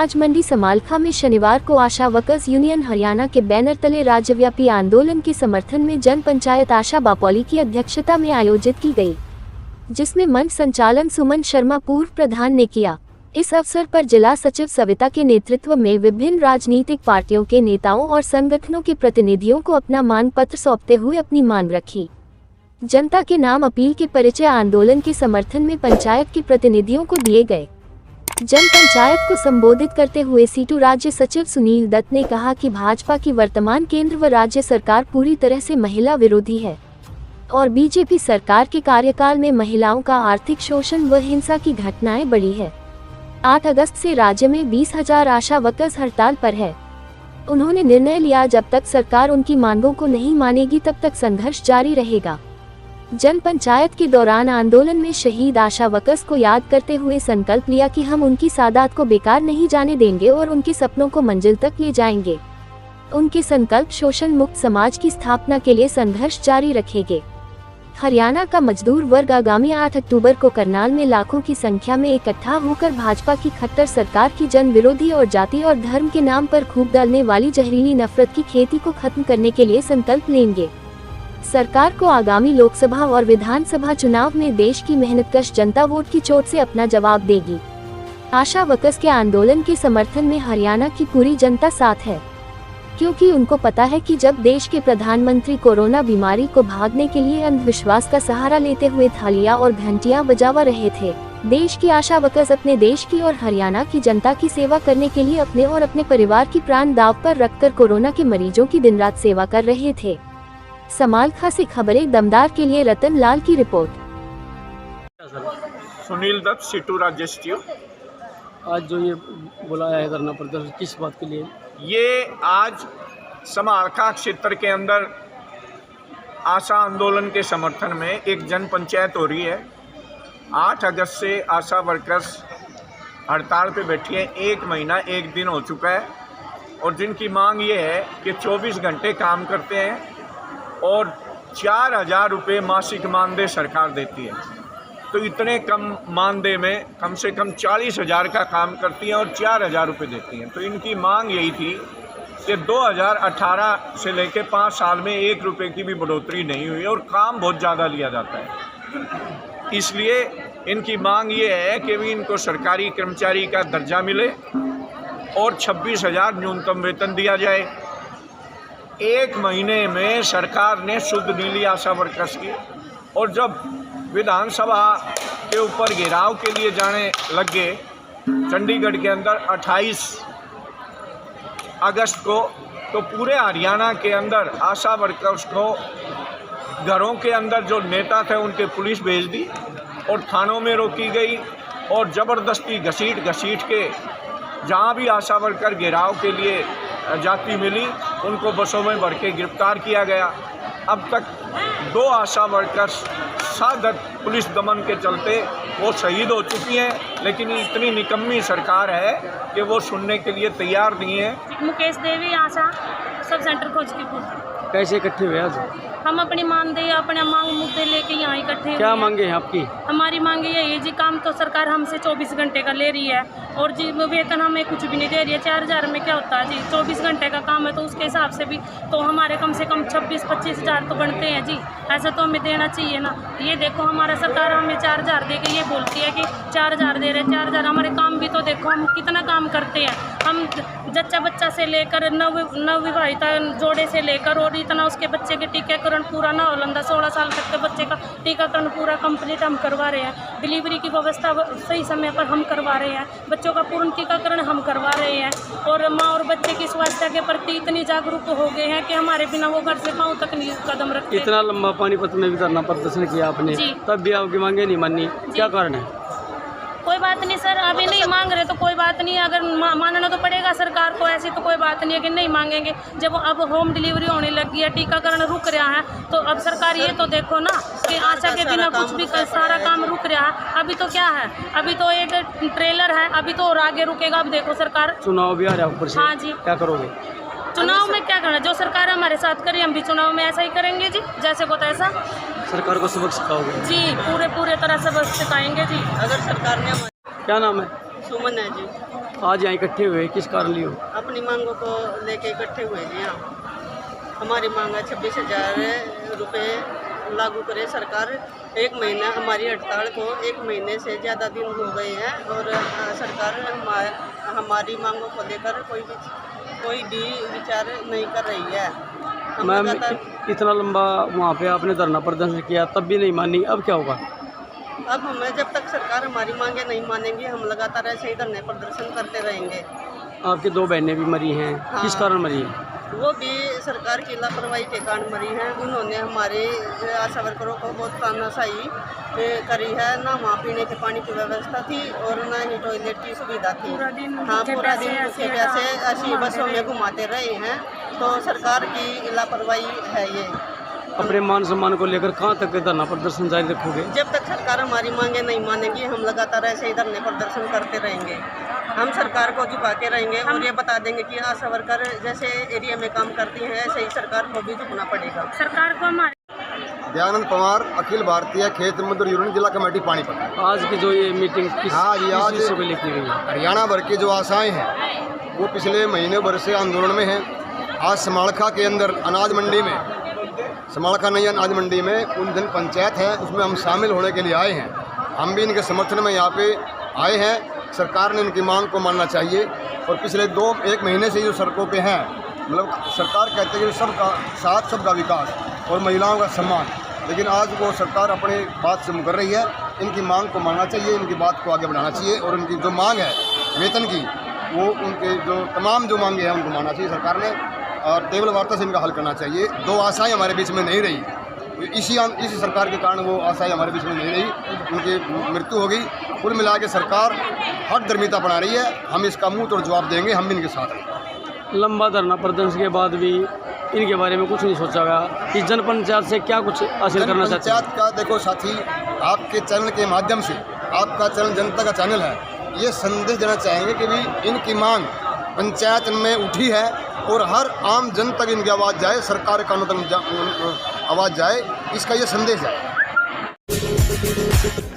अनाज मंडी समालखा में शनिवार को आशा वर्कर्स यूनियन हरियाणा के बैनर तले राज्यव्यापी आंदोलन के समर्थन में जन पंचायत आशा बापौली की अध्यक्षता में आयोजित की गई, जिसमें मंच संचालन सुमन शर्मा पूर्व प्रधान ने किया। इस अवसर पर जिला सचिव सविता के नेतृत्व में विभिन्न राजनीतिक पार्टियों के नेताओं और संगठनों के प्रतिनिधियों को अपना मांग पत्र सौंपते हुए अपनी मांग रखी। जनता के नाम अपील के परिचय आंदोलन के समर्थन में पंचायत के प्रतिनिधियों को दिए गए। जन पंचायत को संबोधित करते हुए सीटू राज्य सचिव सुनील दत्त ने कहा कि भाजपा की वर्तमान केंद्र व राज्य सरकार पूरी तरह से महिला विरोधी है और बीजेपी सरकार के कार्यकाल में महिलाओं का आर्थिक शोषण व हिंसा की घटनाएं बढ़ी है। 8 अगस्त से राज्य में 20,000 आशा वर्कर्स हड़ताल पर है। उन्होंने निर्णय लिया, जब तक सरकार उनकी मांगों को नहीं मानेगी तब तक संघर्ष जारी रहेगा। जन पंचायत के दौरान आंदोलन में शहीद आशा वर्कर्स को याद करते हुए संकल्प लिया कि हम उनकी सादात को बेकार नहीं जाने देंगे और उनके सपनों को मंजिल तक ले जाएंगे। उनके संकल्प शोषण मुक्त समाज की स्थापना के लिए संघर्ष जारी रखेंगे। हरियाणा का मजदूर वर्ग आगामी 8 अक्टूबर को करनाल में लाखों की संख्या में इकट्ठा होकर भाजपा की खट्टर सरकार की जन विरोधी और जाति और धर्म के नाम पर खूब डालने वाली जहरीली नफरत की खेती को खत्म करने के लिए संकल्प लेंगे। सरकार को आगामी लोकसभा और विधानसभा चुनाव में देश की मेहनतकश जनता वोट की चोट से अपना जवाब देगी। आशा वर्कर्स के आंदोलन के समर्थन में हरियाणा की पूरी जनता साथ है, क्योंकि उनको पता है कि जब देश के प्रधानमंत्री कोरोना बीमारी को भागने के लिए अंधविश्वास का सहारा लेते हुए थालियां और घंटियां बजावा रहे थे, देश की आशा वर्कर्स अपने देश की और हरियाणा की जनता की सेवा करने के लिए अपने और अपने परिवार की प्राण दांव पर रखकर कोरोना के मरीजों की दिन रात सेवा कर रहे थे। समालखा से खबरें दमदार के लिए रतन लाल की रिपोर्ट। सुनील दत्त, सीटू राज्य सचिव। आज जो ये बुलाया है धरना प्रदर्शन, किस बात के लिए? ये आज समालखा क्षेत्र के अंदर आशा आंदोलन के समर्थन में एक जन पंचायत हो रही है। 8 अगस्त से आशा वर्कर्स हड़ताल पे बैठी हैं। 1 महीना 1 दिन हो चुका है और जिनकी मांग ये है कि 24 घंटे काम करते हैं और 4,000 रुपये मासिक मानदेय सरकार देती है। तो इतने कम मानदेय में कम से कम 40,000 का काम करती हैं और 4,000 रुपये देती हैं। तो इनकी मांग यही थी कि 2018 से लेकर 5 साल में 1 रुपये की भी बढ़ोतरी नहीं हुई और काम बहुत ज़्यादा लिया जाता है। इसलिए इनकी मांग ये है कि भी इनको सरकारी कर्मचारी का दर्जा मिले और 26,000 न्यूनतम वेतन दिया जाए। 1 महीने में सरकार ने शुद्ध नीली आशा वर्कर्स की, और जब विधानसभा के ऊपर घेराव के लिए जाने लग गए चंडीगढ़ के अंदर 28 अगस्त को, तो पूरे हरियाणा के अंदर आशा वर्कर्स को घरों के अंदर जो नेता थे उनके पुलिस भेज दी और थानों में रोकी गई और ज़बरदस्ती घसीट के जहाँ भी आशा वर्कर घेराव के लिए जाती मिली उनको बसों में भर के गिरफ्तार किया गया। अब तक 2 आशा वर्कर्स सादत पुलिस दमन के चलते वो शहीद हो चुकी हैं, लेकिन इतनी निकम्मी सरकार है कि वो सुनने के लिए तैयार नहीं है। मुकेश देवी, आशा सब सेंटर खोजकीपुर। कैसे इकट्ठे हुए आज? हम अपनी मानदेय अपने मांग मुद्दे लेके यहाँ इकट्ठे। क्या मांगे हैं आपकी? हमारी मांगे यही है जी, काम तो सरकार हमसे 24 घंटे का ले रही है और जी वेतन हमें कुछ भी नहीं दे रही है। 4,000 में क्या होता है जी? 24 घंटे का काम है तो उसके हिसाब से भी तो हमारे कम से कम 26-25,000 तो बनते हैं जी। ऐसा तो हमें देना चाहिए ना। ये देखो हमारा सरकार हमें 4,000 दे के ये बोलती है कि 4,000 दे रहे, 4,000। हमारे काम भी तो देखो हम कितना काम करते हैं। हम जच्चा बच्चा से लेकर नवविवाहिता जोड़े से लेकर और इतना उसके बच्चे के टीकाकरण पूरा ना हो लंदा 16 साल तक के बच्चे का टीकाकरण पूरा कंप्लीट हम करवा रहे हैं। डिलीवरी की व्यवस्था सही समय पर हम करवा रहे हैं। बच्चों का पूर्ण टीकाकरण हम करवा रहे हैं और माँ और बच्चे की स्वास्थ्य के प्रति इतनी जागरूक हो गए हैं कि हमारे बिना वो घर से पाँव तक नहीं कदम रखते। इतना लंबा पानीपत में भी धरना प्रदर्शन किया आपने, तब भी आपकी मांगे नहीं मानी, क्या कारण है? कोई बात नहीं सर, अभी नहीं मांग रहे तो कोई बात नहीं, अगर मानना तो पड़ेगा सरकार को। ऐसी तो कोई बात नहीं है कि नहीं मांगेंगे। जब अब होम डिलीवरी होने लगी है, टीकाकरण रुक रहा है, तो अब सरकार ये तो देखो ना कि आशा के बिना कुछ भी सारा काम रुक रहा है। अभी तो क्या है, अभी तो एक ट्रेलर है, अभी तो और आगे रुकेगा। अब देखो सरकार, चुनाव भी आ रहा है ऊपर से। हाँ जी, क्या करोगे? चुनाव में क्या करना, जो सरकार हमारे साथ करे हम भी चुनाव में ऐसा ही करेंगे जी, जैसे को तैसा। सरकार को सबक सिखाओगे? जी, पूरे तरह सबक सिखाएंगे जी। अगर सरकार ने। क्या नाम है? सुमन है जी। आज यहाँ इकट्ठे हुए किस कारण लिए हो? अपनी मांगों को लेके इकट्ठे हुए जी हम। हमारी मांग है 26,000 रुपये लागू करे सरकार। एक महीना हमारी हड़ताल को 1 महीने से ज़्यादा दिन हो गए हैं और सरकार हमारी मांगों को लेकर कोई भी विचार नहीं कर रही है। हम मैम लगातार इतना लंबा वहाँ पे आपने धरना प्रदर्शन किया तब भी नहीं मानी, अब क्या होगा? अब हमें जब तक सरकार हमारी मांगे नहीं मानेंगी हम लगातार ऐसे ही धरने प्रदर्शन करते रहेंगे। आपकी 2 बहनें भी मरी हैं, किस कारण मरी हैं? वो भी सरकार की लापरवाही के कारण मरी हैं। उन्होंने हमारे आशा वर्करों को बहुत तानाशाही करी है। ना वहाँ पीने के पानी की व्यवस्था थी और ना ही टॉयलेट की सुविधा थी। पूरा दिन भूखे प्यासे ऐसी बसों में घुमाते रहे हैं। तो सरकार की लापरवाही है ये। अपने मान सम्मान को लेकर कहाँ तक धरना प्रदर्शन जारी रखोगे? जब तक सरकार हमारी मांगे नहीं मानेगी हम लगातार ऐसे ही धरने प्रदर्शन करते रहेंगे। हम सरकार को झुका के रहेंगे और ये बता देंगे कि आशा वर्कर जैसे एरिया में काम करती हैं ऐसे ही सरकार को भी झुकना पड़ेगा। सरकार को हमारे दयानंद पवार, अखिल भारतीय खेत मजदूर यूनियन जिला कमेटी पानीपत। आज की जो ये मीटिंग किस आज विषय पे लेके गई है? हरियाणा भर की जो आशाएं हैं वो पिछले महीने भर से आंदोलन में हैं। आज समालखा के अंदर अनाज मंडी में, समालखा नई अनाज मंडी में उन जन पंचायत है उसमें हम शामिल होने के लिए आए हैं। हम भी इनके समर्थन में यहाँ पे आए हैं। सरकार ने इनकी मांग को मानना चाहिए और पिछले 1 महीने से जो सड़कों पे हैं, मतलब सरकार कहते हैं कि सबका साथ सबका विकास और महिलाओं का सम्मान, लेकिन आज वो सरकार अपने बात से मुकर रही है। इनकी मांग को मानना चाहिए, इनकी बात को आगे बढ़ाना चाहिए और उनकी जो मांग है वेतन की, वो उनके जो तमाम जो मांगे हैं उनको मानना चाहिए सरकार ने और टेबल वार्ता से इनका हल करना चाहिए। 2 आशाएं हमारे बीच में नहीं रही, इसी सरकार के कारण वो आशाएं हमारे बीच में नहीं रही, उनकी मृत्यु हो गई। कुल मिला के सरकार हर धर्मिता बना रही है। हम इसका मुंह तोड़ जवाब देंगे, हम भी इनके साथ हैं। लंबा धरना प्रदर्शन के बाद भी इनके बारे में कुछ नहीं सोचा गया कि जन पंचायत से क्या कुछ हासिल करना चाहते हैं? पंचायत का देखो साथी, आपके चैनल के माध्यम से, आपका चैनल जनता का चैनल है, ये संदेश देना चाहेंगे कि भी इनकी मांग पंचायत में उठी है और हर आम जन तक इनकी आवाज़ जाए, सरकार का आवाज़ जाए, इसका ये संदेश है।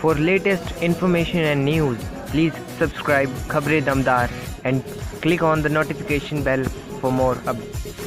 For latest information and news, please subscribe Khabre Damdar and click on the notification bell for more updates.